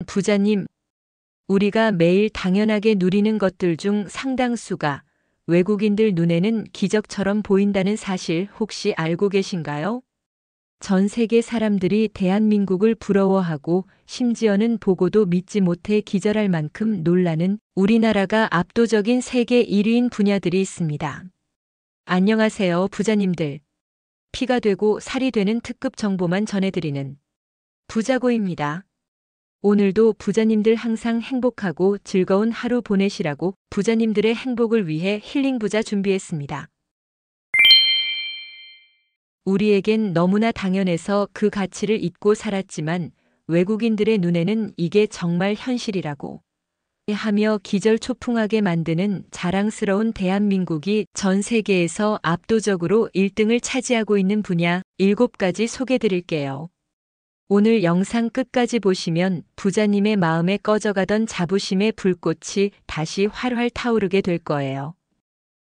부자님, 우리가 매일 당연하게 누리는 것들 중 상당수가 외국인들 눈에는 기적처럼 보인다는 사실 혹시 알고 계신가요? 전 세계 사람들이 대한민국을 부러워하고 심지어는 보고도 믿지 못해 기절할 만큼 놀라는 우리나라가 압도적인 세계 1위인 분야들이 있습니다. 안녕하세요, 부자님들. 피가 되고 살이 되는 특급 정보만 전해드리는 부자고입니다. 오늘도 부자님들 항상 행복하고 즐거운 하루 보내시라고 부자님들의 행복을 위해 힐링 부자 준비했습니다. 우리에겐 너무나 당연해서 그 가치를 잊고 살았지만 외국인들의 눈에는 이게 정말 현실이라고 하며 기절초풍하게 만드는 자랑스러운 대한민국이 전 세계에서 압도적으로 1등을 차지하고 있는 분야 7가지 소개드릴게요. 오늘 영상 끝까지 보시면 부자님의 마음에 꺼져가던 자부심의 불꽃이 다시 활활 타오르게 될 거예요.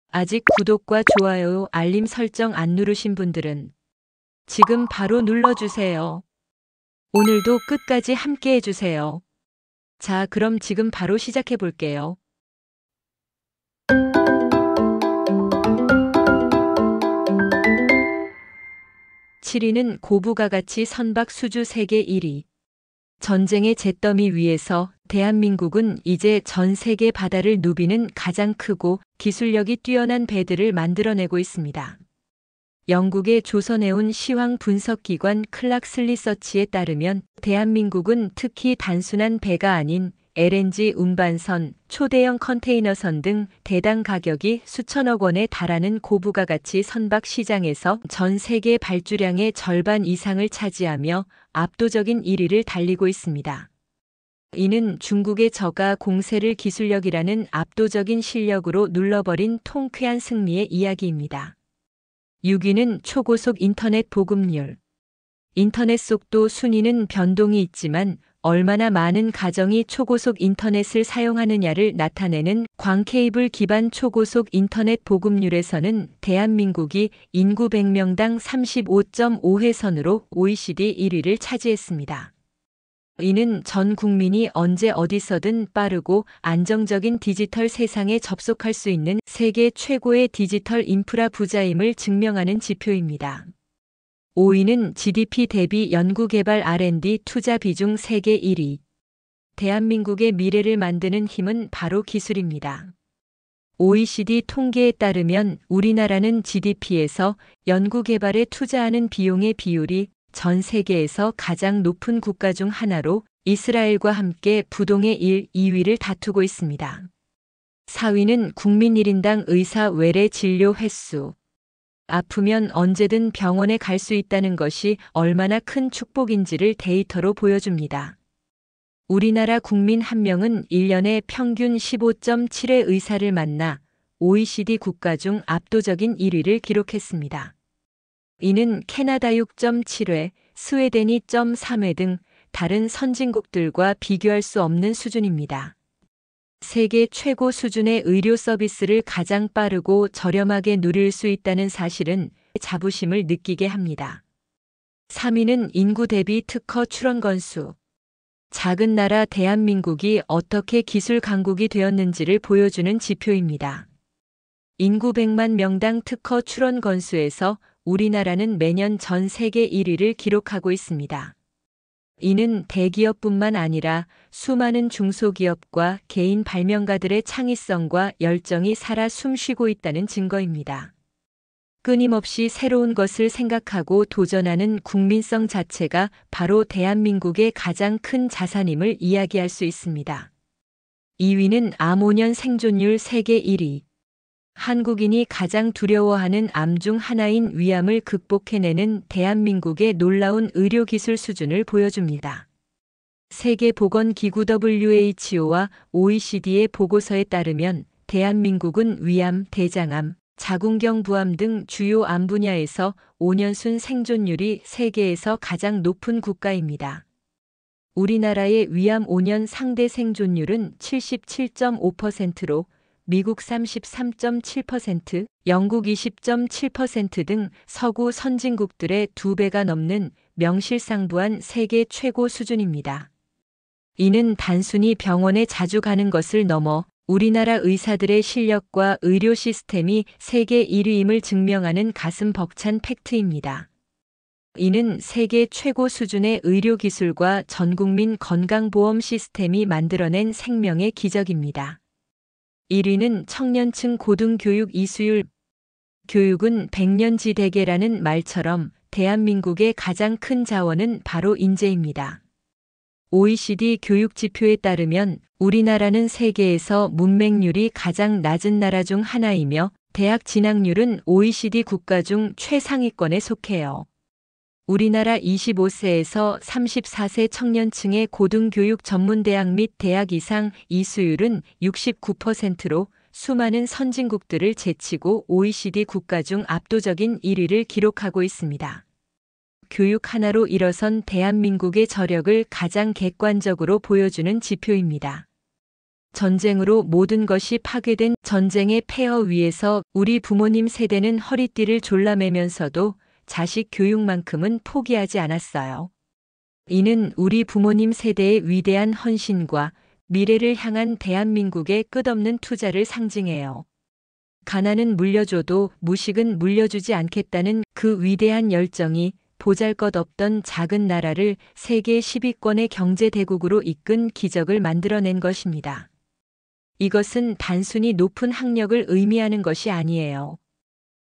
아직 구독과 좋아요, 알림 설정 안 누르신 분들은 지금 바로 눌러주세요. 오늘도 끝까지 함께 해주세요. 자, 그럼 지금 바로 시작해 볼게요. 7위는 고부가가치 선박 수주 세계 1위. 전쟁의 잿더미 위에서 대한민국은 이제 전 세계 바다를 누비는 가장 크고 기술력이 뛰어난 배들을 만들어내고 있습니다. 영국의 조선해운 시황 분석기관 클락슬리 서치에 따르면 대한민국은 특히 단순한 배가 아닌 LNG 운반선, 초대형 컨테이너선 등 대당 가격이 수천억 원에 달하는 고부가가치 선박 시장에서 전 세계 발주량의 절반 이상을 차지하며 압도적인 1위를 달리고 있습니다. 이는 중국의 저가 공세를 기술력이라는 압도적인 실력으로 눌러버린 통쾌한 승리의 이야기입니다. 6위는 초고속 인터넷 보급률. 인터넷 속도 순위는 변동이 있지만 얼마나 많은 가정이 초고속 인터넷을 사용하느냐를 나타내는 광케이블 기반 초고속 인터넷 보급률에서는 대한민국이 인구 100명당 35.5회선으로 OECD 1위를 차지했습니다. 이는 전 국민이 언제 어디서든 빠르고 안정적인 디지털 세상에 접속할 수 있는 세계 최고의 디지털 인프라 부자임을 증명하는 지표입니다. 5위는 GDP 대비 연구개발 R&D 투자 비중 세계 1위. 대한민국의 미래를 만드는 힘은 바로 기술입니다. OECD 통계에 따르면 우리나라는 GDP에서 연구개발에 투자하는 비용의 비율이 전 세계에서 가장 높은 국가 중 하나로 이스라엘과 함께 부동의 1, 2위를 다투고 있습니다. 4위는 국민 1인당 의사 외래 진료 횟수. 아프면 언제든 병원에 갈 수 있다는 것이 얼마나 큰 축복인지를 데이터로 보여줍니다. 우리나라 국민 1명은 1년에 평균 15.7회 의사를 만나 OECD 국가 중 압도적인 1위를 기록했습니다. 이는 캐나다 6.7회, 스웨덴이 0.3회 등 다른 선진국들과 비교할 수 없는 수준입니다. 세계 최고 수준의 의료 서비스를 가장 빠르고 저렴하게 누릴 수 있다는 사실은 자부심을 느끼게 합니다. 3위는 인구 대비 특허 출원 건수. 작은 나라 대한민국이 어떻게 기술 강국이 되었는지를 보여주는 지표입니다. 인구 100만 명당 특허 출원 건수에서 우리나라는 매년 전 세계 1위를 기록하고 있습니다. 이는 대기업뿐만 아니라 수많은 중소기업과 개인 발명가들의 창의성과 열정이 살아 숨쉬고 있다는 증거입니다. 끊임없이 새로운 것을 생각하고 도전하는 국민성 자체가 바로 대한민국의 가장 큰 자산임을 이야기할 수 있습니다. 2위는 암 5년 생존율 세계 1위. 한국인이 가장 두려워하는 암 중 하나인 위암을 극복해내는 대한민국의 놀라운 의료기술 수준을 보여줍니다. 세계보건기구 WHO와 OECD의 보고서에 따르면 대한민국은 위암, 대장암, 자궁경부암 등 주요 암 분야에서 5년순 생존율이 세계에서 가장 높은 국가입니다. 우리나라의 위암 5년 상대 생존율은 77.5%로 미국 33.7%, 영국 20.7% 등 서구 선진국들의 2배가 넘는 명실상부한 세계 최고 수준입니다. 이는 단순히 병원에 자주 가는 것을 넘어 우리나라 의사들의 실력과 의료 시스템이 세계 1위임을 증명하는 가슴 벅찬 팩트입니다. 이는 세계 최고 수준의 의료 기술과 전국민 건강보험 시스템이 만들어낸 생명의 기적입니다. 1위는 청년층 고등교육 이수율. 교육은 백년지대계라는 말처럼 대한민국의 가장 큰 자원은 바로 인재입니다. OECD 교육 지표에 따르면 우리나라는 세계에서 문맹률이 가장 낮은 나라 중 하나이며 대학 진학률은 OECD 국가 중 최상위권에 속해요. 우리나라 25세에서 34세 청년층의 고등교육 전문대학 및 대학 이상 이수율은 69%로 수많은 선진국들을 제치고 OECD 국가 중 압도적인 1위를 기록하고 있습니다. 교육 하나로 일어선 대한민국의 저력을 가장 객관적으로 보여주는 지표입니다. 전쟁으로 모든 것이 파괴된 전쟁의 폐허 위에서 우리 부모님 세대는 허리띠를 졸라매면서도 자식 교육만큼은 포기하지 않았어요. 이는 우리 부모님 세대의 위대한 헌신과 미래를 향한 대한민국의 끝없는 투자를 상징해요. 가난은 물려줘도 무식은 물려주지 않겠다는 그 위대한 열정이 보잘것없던 작은 나라를 세계 10위권의 경제대국으로 이끈 기적을 만들어낸 것입니다. 이것은 단순히 높은 학력을 의미하는 것이 아니에요.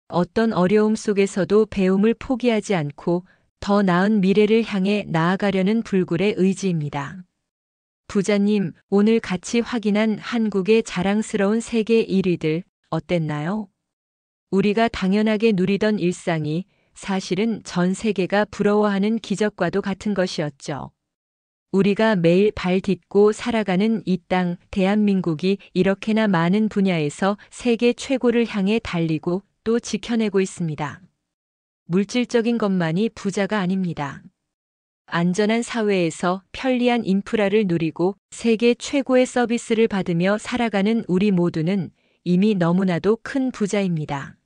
어떤 어려움 속에서도 배움을 포기하지 않고 더 나은 미래를 향해 나아가려는 불굴의 의지입니다. 부자님, 오늘 같이 확인한 한국의 자랑스러운 세계 1위들 어땠나요? 우리가 당연하게 누리던 일상이 사실은 전 세계가 부러워하는 기적과도 같은 것이었죠. 우리가 매일 발 딛고 살아가는 이 땅 대한민국이 이렇게나 많은 분야에서 세계 최고를 향해 달리고 또 지켜내고 있습니다. 물질적인 것만이 부자가 아닙니다. 안전한 사회에서 편리한 인프라를 누리고 세계 최고의 서비스를 받으며 살아가는 우리 모두는 이미 너무나도 큰 부자입니다.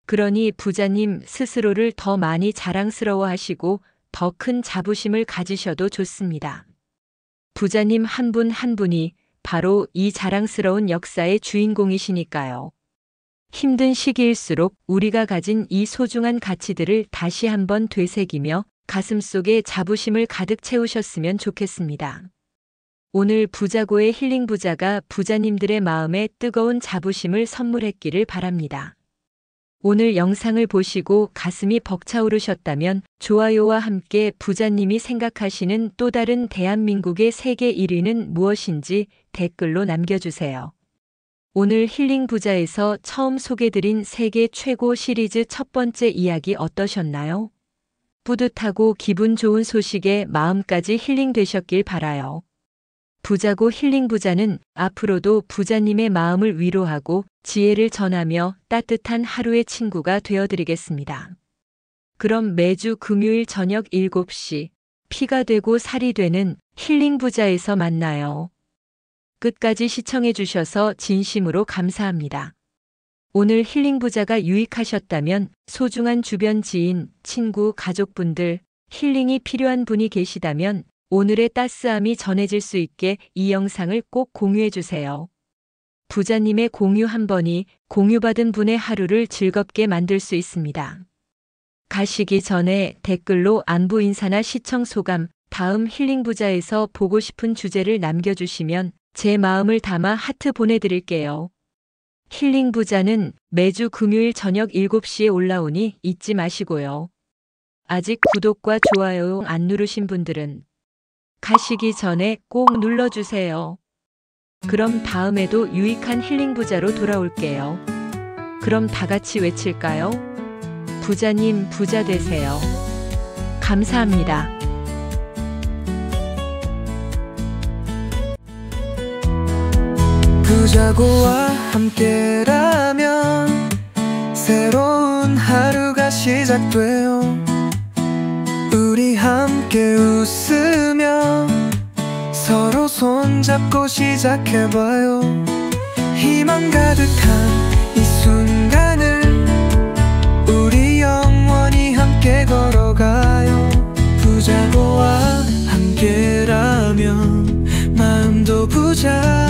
그러니 부자님 스스로를 더 많이 자랑스러워하시고 더 큰 자부심을 가지셔도 좋습니다. 부자님 한 분 한 분이 바로 이 자랑스러운 역사의 주인공이시니까요. 힘든 시기일수록 우리가 가진 이 소중한 가치들을 다시 한번 되새기며 가슴속에 자부심을 가득 채우셨으면 좋겠습니다. 오늘 부자고의 힐링 부자가 부자님들의 마음에 뜨거운 자부심을 선물했기를 바랍니다. 오늘 영상을 보시고 가슴이 벅차오르셨다면 좋아요와 함께 부자님이 생각하시는 또 다른 대한민국의 세계 1위는 무엇인지 댓글로 남겨주세요. 오늘 힐링 부자에서 처음 소개드린 세계 최고 시리즈 첫 번째 이야기 어떠셨나요? 뿌듯하고 기분 좋은 소식에 마음까지 힐링되셨길 바라요. 부자고 힐링 부자는 앞으로도 부자님의 마음을 위로하고 지혜를 전하며 따뜻한 하루의 친구가 되어드리겠습니다. 그럼 매주 금요일 저녁 7시 피가 되고 살이 되는 힐링 부자에서 만나요. 끝까지 시청해 주셔서 진심으로 감사합니다. 오늘 힐링 부자가 유익하셨다면 소중한 주변 지인, 친구, 가족분들, 힐링이 필요한 분이 계시다면 오늘의 따스함이 전해질 수 있게 이 영상을 꼭 공유해 주세요. 부자님의 공유 한 번이 공유받은 분의 하루를 즐겁게 만들 수 있습니다. 가시기 전에 댓글로 안부 인사나 시청 소감, 다음 힐링 부자에서 보고 싶은 주제를 남겨주시면 제 마음을 담아 하트 보내드릴게요. 힐링 부자는 매주 금요일 저녁 7시에 올라오니 잊지 마시고요. 아직 구독과 좋아요 안 누르신 분들은 가시기 전에 꼭 눌러주세요. 그럼 다음에도 유익한 힐링 부자로 돌아올게요. 그럼 다 같이 외칠까요? 부자님 부자 되세요. 감사합니다. 부자고와 함께라면 새로운 하루가 시작돼요. 우리 함께 웃으며 서로 손잡고 시작해봐요. 희망 가득한 이 순간을 우리 영원히 함께 걸어가요. 부자고와 함께라면 불러보자.